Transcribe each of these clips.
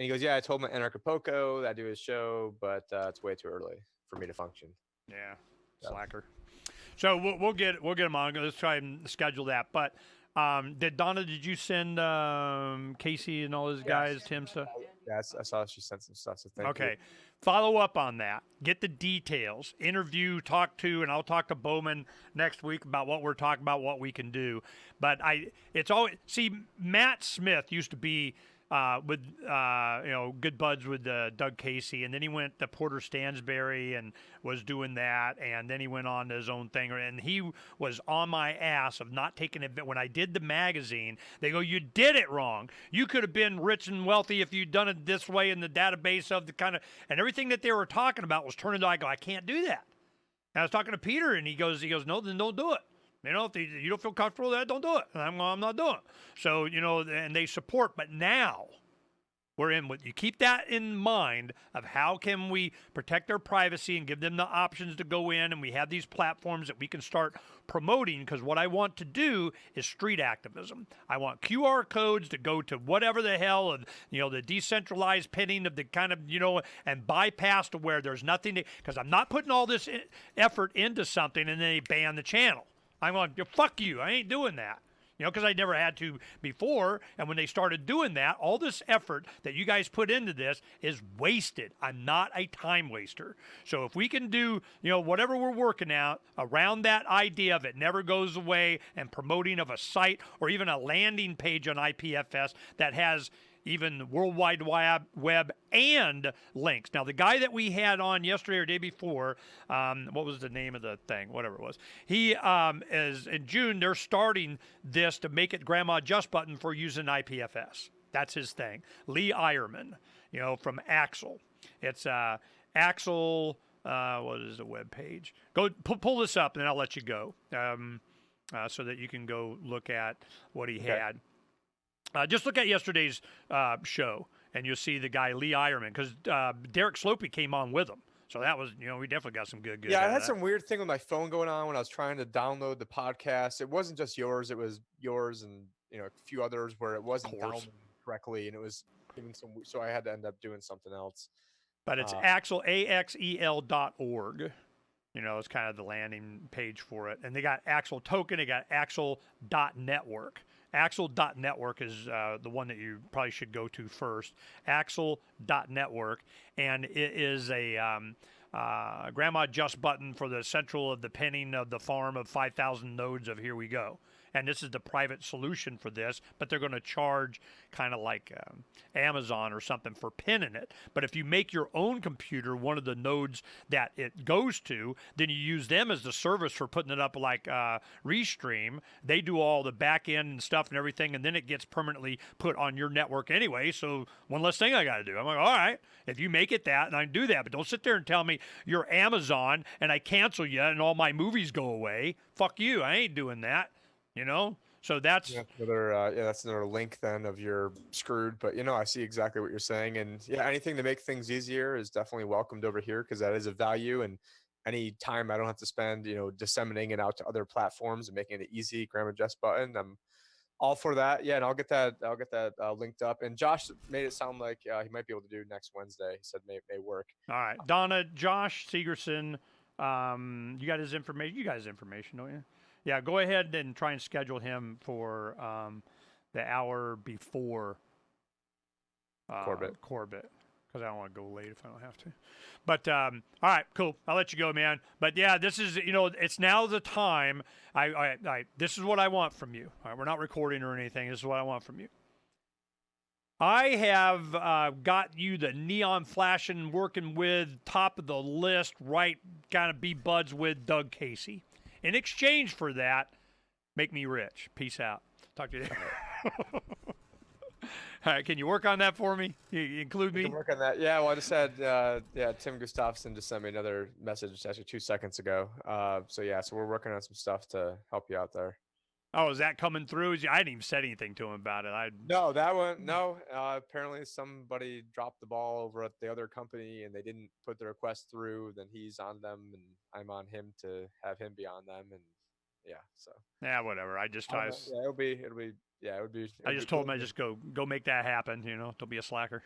And he goes, yeah, I told him at Anarchapulco that I do his show, but it's way too early for me to function. Yeah, So. slacker. So we'll get him on. Let's try and schedule that. But did you send Casey and all his guys, Tim stuff? Yes, I saw she sent some stuff, so thank you. Okay. Follow up on that. Get the details. Interview, talk to, and I'll talk to Bowman next week about what we're talking about, what we can do. But it's always see Matt Smith used to be with good buds with Doug Casey, and then he went to Porter Stansberry and was doing that, and then he went on to his own thing, and he was on my ass of not taking it. When I did the magazine, they go, "You did it wrong. You could have been rich and wealthy if you'd done it this way in the database of the kind of," and everything that they were talking about was turned into. I go, "I can't do that." And I was talking to Peter, and he goes, "No, then don't do it. If you don't feel comfortable with that, don't do it." And I'm not doing it. So, and they support. But now we're in with you. Keep that in mind of how can we protect their privacy and give them the options to go in. And we have these platforms that we can start promoting, because what I want to do is street activism. I want QR codes to go to whatever the hell, of the decentralized pinning of the kind of, and bypass to where there's nothing to, because I'm not putting all this effort into something and then they ban the channel. I'm going, fuck you. I ain't doing that. Because I never had to before. And when they started doing that, all this effort that you guys put into this is wasted. I'm not a time waster. So if we can do, whatever we're working out around that idea of it never goes away, and promoting of a site or even a landing page on IPFS that has even World Wide Web and links. Now, the guy that we had on yesterday or day before, what was the name of the thing? Whatever it was. He is in June. They're starting this to make it Grandma Just Button for using IPFS. That's his thing. Lee Eierman, from Axel. It's Axel. What is the web page? Go pull this up, and then I'll let you go, so that you can go look at what he had. Just look at yesterday's show, and you'll see the guy Lee Eierman, because Derek Slopey came on with him. So that was, we definitely got some good. Yeah, I had some weird thing with my phone going on when I was trying to download the podcast. It wasn't just yours; it was yours and a few others where it wasn't downloaded correctly, and it was even some. So I had to end up doing something else. But it's Axel, AXEL.org. It's kind of the landing page for it, and they got Axel Token. They got Axel.network. Axel.network is the one that you probably should go to first. Axel.network, and it is a Grandma Just Button for the central of the pinning of the farm of 5,000 nodes of Here We Go. And this is the private solution for this, but they're going to charge kind of like Amazon or something for pinning it. But if you make your own computer one of the nodes that it goes to, then you use them as the service for putting it up, like Restream. They do all the back end and stuff and everything, and then it gets permanently put on your network anyway. So one less thing I got to do. I'm like, all right, if you make it that, and I do that, but don't sit there and tell me you're Amazon and I cancel you and all my movies go away. Fuck you. I ain't doing that. So that's that's another link then of you're screwed. But I see exactly what you're saying, and anything to make things easier is definitely welcomed over here, because that is a value. And any time I don't have to spend disseminating it out to other platforms and making it easy, Grandma Just Button, I'm all for that. Yeah, and I'll get that linked up. And Josh made it sound like he might be able to do next Wednesday. He said may work. All right, Donna, Josh Segerson, you got his information. You got his information, don't you? Yeah, go ahead and try and schedule him for the hour before Corbett, because I don't want to go late if I don't have to. But all right, cool. I'll let you go, man. But yeah, this is it's now the time. This is what I want from you. All right, we're not recording or anything. This is what I want from you. I have got you the neon flashing, working with, top of the list, right? Kind of be buds with Doug Casey. In exchange for that, make me rich. Peace out. Talk to you later. All right, can you work on that for me? You include me? I can work on that. Yeah, well, I just had Tim Gustafson just sent me another message actually 2 seconds ago. So we're working on some stuff to help you out there. Oh, is that coming through? I didn't even said anything to him about it. No, that one, no. Apparently somebody dropped the ball over at the other company and they didn't put the request through. Then he's on them and I'm on him to have him be on them. And so. Yeah, whatever. I just it would be. I just told him I just go make that happen. Don't be a slacker.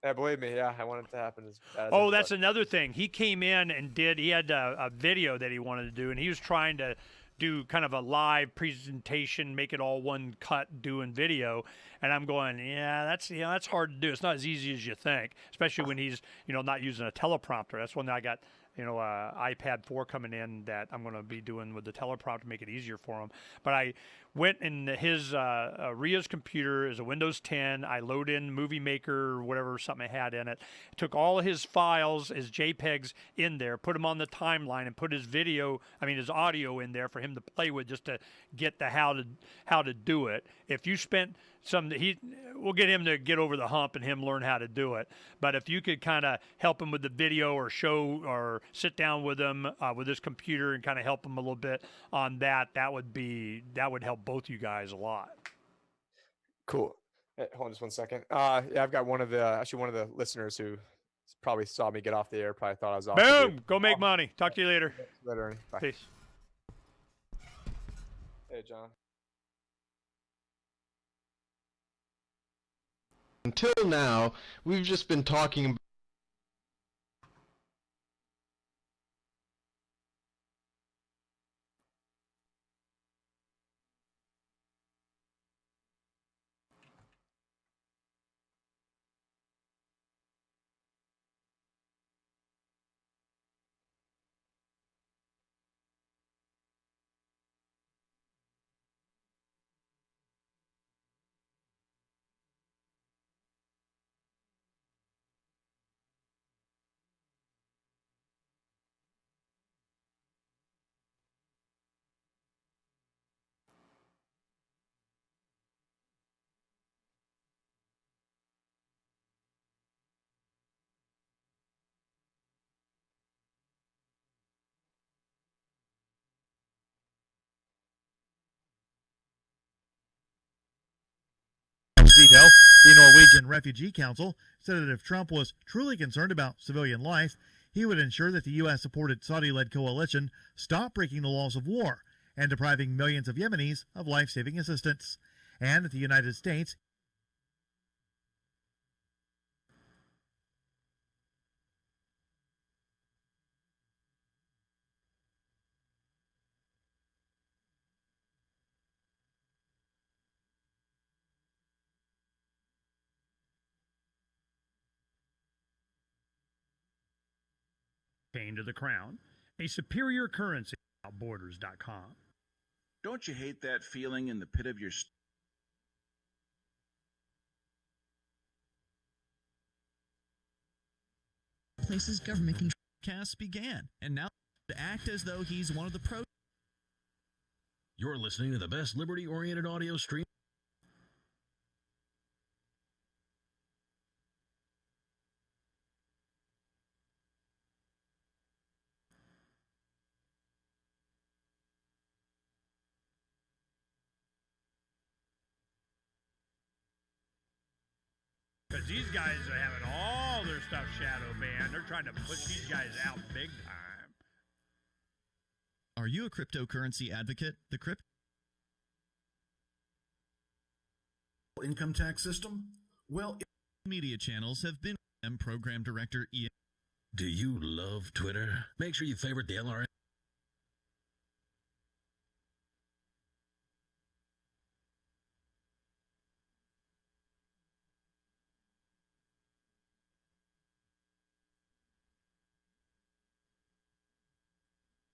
Yeah, believe me, yeah, I want it to happen as bad as Oh, anybody. that's another thing. He came in and he had a video that he wanted to do, and he was trying to do kind of a live presentation, make it all one cut, doing video. And I'm going, yeah, that's hard to do. It's not as easy as you think, especially when he's not using a teleprompter. That's when I got iPad 4 coming in that I'm going to be doing with the teleprompter to make it easier for him. But I went in his Ria's computer is a Windows 10. I load in Movie Maker or whatever something I had in it. Took all of his files, his JPEGs in there, put them on the timeline, and put his his audio in there for him to play with, just to get the how to do it. If you spent we'll get him to get over the hump and him learn how to do it. But if you could kind of help him with the video or show or sit down with him with his computer and kind of help him a little bit on that, that would help both you guys a lot. Cool. Hey, hold on just 1 second. Yeah, I've got one of the listeners who probably saw me get off the air. Probably thought I was off the Boom! Go make money. Talk to you later. Later, Ernie. Bye. Peace. Hey, John. Until now, we've just been talking about veto. The Norwegian Refugee Council said that if Trump was truly concerned about civilian life, he would ensure that the U.S.-supported Saudi-led coalition stop breaking the laws of war and depriving millions of Yemenis of life-saving assistance, and that the United States Came to the crown, a superior currency. Borders.com. Don't you hate that feeling in the pit of your stomach? Places government control casts began, and now to act as though he's one of the pro. You're listening to the best liberty-oriented audio stream. Because these guys are having all their stuff shadow banned. They're trying to push these guys out big time. Are you a cryptocurrency advocate? The crypto income tax system? Well, media channels have been. Program Director Ian. Do you love Twitter? Make sure you favorite the LRN.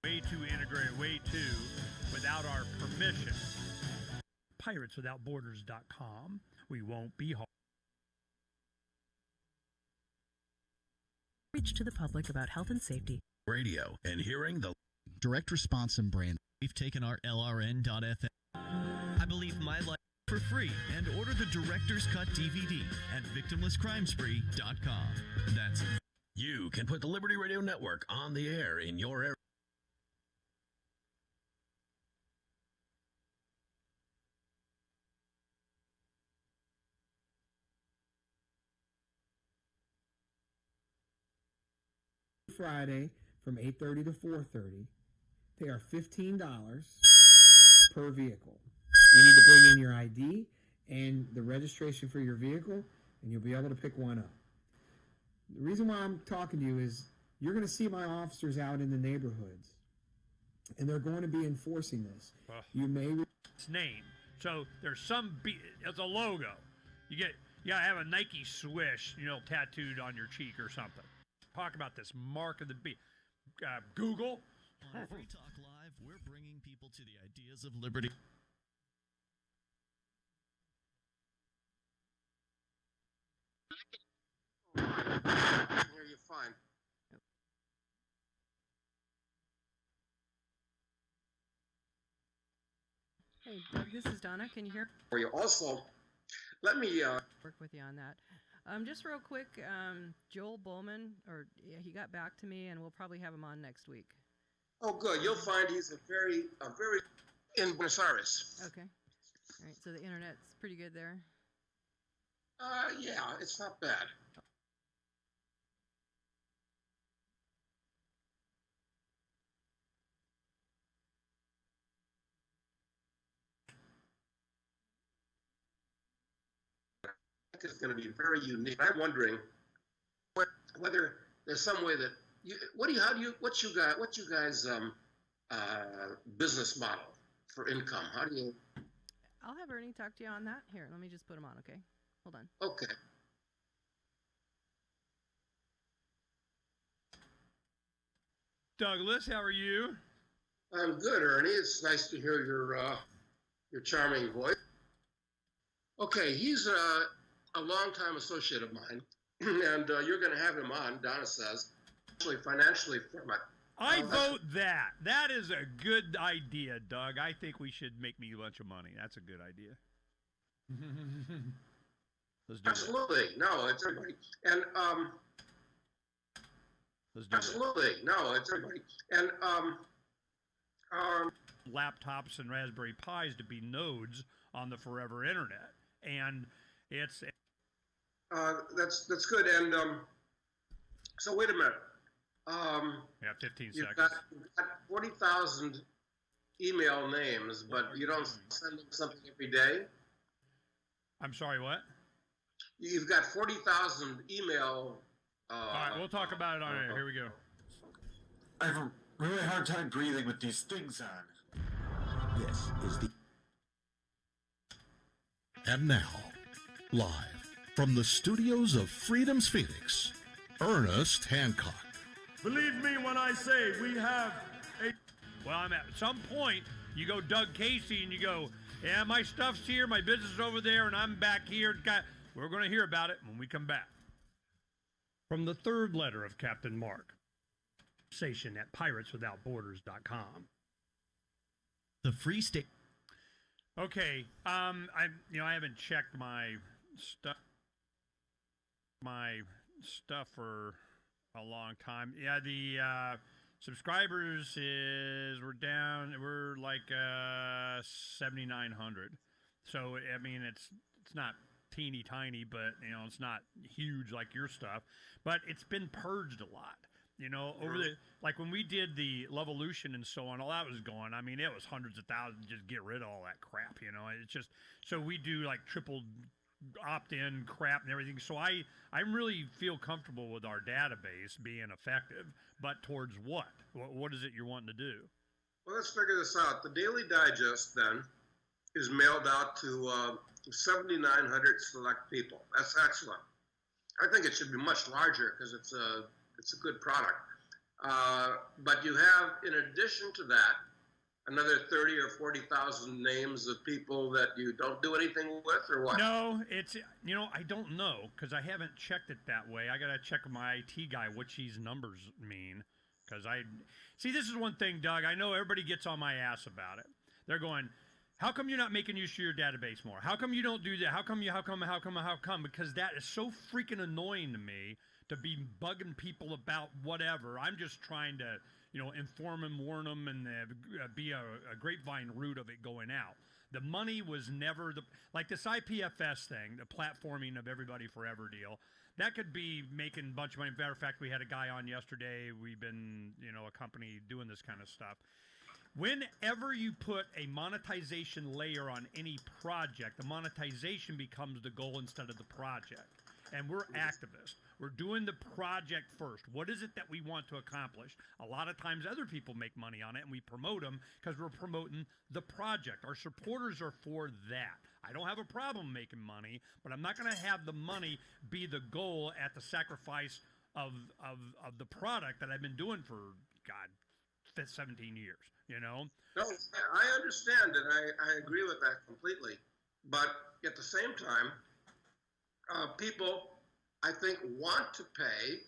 Way too integrated, way too without our permission. PiratesWithoutBorders.com. We won't be hard. Reach to the public about health and safety. Radio and hearing the direct response and brand. We've taken our LRN.FM. I believe my life for free and order the Director's Cut DVD at victimlesscrimespree.com. That's you can put the Liberty Radio Network on the air in your area. Friday from 8:30 to 4:30. They are $15 per vehicle. You need to bring in your ID and the registration for your vehicle, and you'll be able to pick one up. The reason why I'm talking to you is you're going to see my officers out in the neighborhoods, and they're going to be enforcing this. You may its name. So there's it's a logo. You gotta have a Nike swish, tattooed on your cheek or something. Talk about this mark of the beast. Google. On Free Talk Live, we're bringing people to the ideas of liberty. I can hear you fine. Hey, Doug, this is Donna. Can you hear? For you also, let me work with you on that. Just real quick, Joel Bowman, he got back to me, and we'll probably have him on next week. Oh, good. You'll find he's a very in Buenos Aires. Okay. All right. So the internet's pretty good there. Yeah, it's not bad. Is going to be very unique. I'm wondering whether there's some way that what's you guys business model for income? How do you? I'll have Ernie talk to you on that. Here, let me just put him on. Okay, hold on. Okay. Douglas, how are you? I'm good, Ernie. It's nice to hear your charming voice. Okay, he's a longtime associate of mine, and you're going to have him on, Donna says, financially from it. I vote that. That is a good idea, Doug. I think we should make me a bunch of money. That's a good idea. Let's do Absolutely. It. No, it's everybody. And let's do absolutely. It. No, it's everybody. And laptops and Raspberry Pis to be nodes on the forever internet. And it's that's good. And so wait a minute. Yeah, 15 you've seconds. You've got 40,000 email names, but you don't send them something every day. I'm sorry, what? You've got 40,000 email. All right, we'll talk about it on air. Here we go. I have a really hard time breathing with these things on. This is the. And now, live from the studios of Freedom's Phoenix, Ernest Hancock. Believe me when I say we have a... Well, at some point, you go Doug Casey and you go, yeah, my stuff's here, my business is over there, and I'm back here. We're going to hear about it when we come back. From the third letter of Captain Mark, conversation at pirateswithoutborders.com. The Free State. Okay, I haven't checked my stuff for a long time. Yeah, the subscribers we're like 7,900. So I mean it's not teeny tiny, but it's not huge like your stuff. But it's been purged a lot. Over like when we did the Levolution and so on, all that was going. I mean, it was hundreds of thousands just get rid of all that crap. It's just so we do like triple opt-in crap and everything. So I really feel comfortable with our database being effective. But towards what? What is it you're wanting to do? Well, let's figure this out. The Daily Digest then is mailed out to 7,900 select people. That's excellent. I think it should be much larger because it's a good product. But you have, in addition to that, another 30 or 40,000 names of people that you don't do anything with, or what? No, it's, I don't know because I haven't checked it that way. I got to check with my IT guy what these numbers mean because this is one thing, Doug. I know everybody gets on my ass about it. They're going, how come you're not making use of your database more? How come you don't do that? How come? Because that is so freaking annoying to me to be bugging people about whatever. I'm just trying to, inform them, warn them, and be a grapevine route of it going out. The money was never like this IPFS thing, the platforming of everybody forever deal. That could be making a bunch of money. Matter of fact, we had a guy on yesterday. We've been, a company doing this kind of stuff. Whenever you put a monetization layer on any project, the monetization becomes the goal instead of the project. and we're activists. We're doing the project first. What is it that we want to accomplish? A lot of times other people make money on it, and we promote them because we're promoting the project. Our supporters are for that. I don't have a problem making money, but I'm not going to have the money be the goal at the sacrifice of the product that I've been doing for, God, 17 years, you know? No, I understand, and I agree with that completely. But at the same time, people, I think, want to pay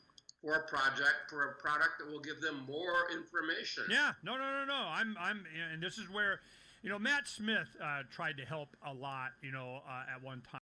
for a product that will give them more information. Yeah, no. And this is where, Matt Smith tried to help a lot, at one time.